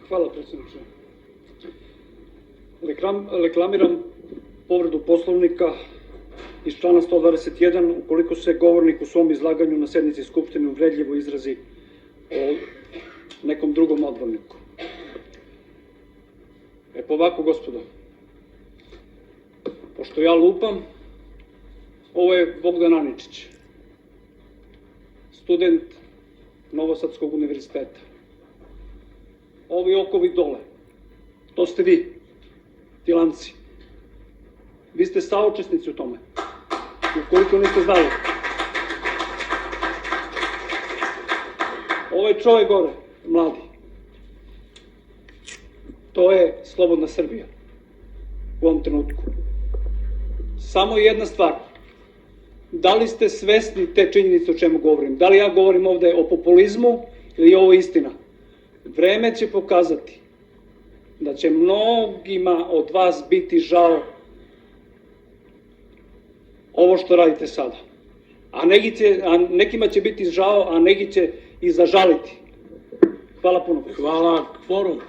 Hvala, predsjedniče. Reklamiram povredu Poslovnika iz člana 121, ukoliko se govornik u svom izlaganju na sednici Skupštine uvredljivo izrazi o nekom drugom odborniku. Pa ovako, gospodo, pošto ja lupam, ovo je Bogdan Aničić, student Novosadskog univerziteta. Ovi okovi dole, to ste vi, ti lanci. Vi ste saučesnici u tome, ukoliko niste znali. Ovaj čovjek gore, mladi, to je slobodna Srbija u ovom trenutku. Samo jedna stvar, da li ste svesni te činjenice o čemu govorim? Da li ja govorim ovde o populizmu ili je ovo istina? Vreme će pokazati da će mnogima od vas biti žao ovo što radite sada. A nekima će biti žao, a neki će i zažaliti. Hvala puno. Hvala, kvorum.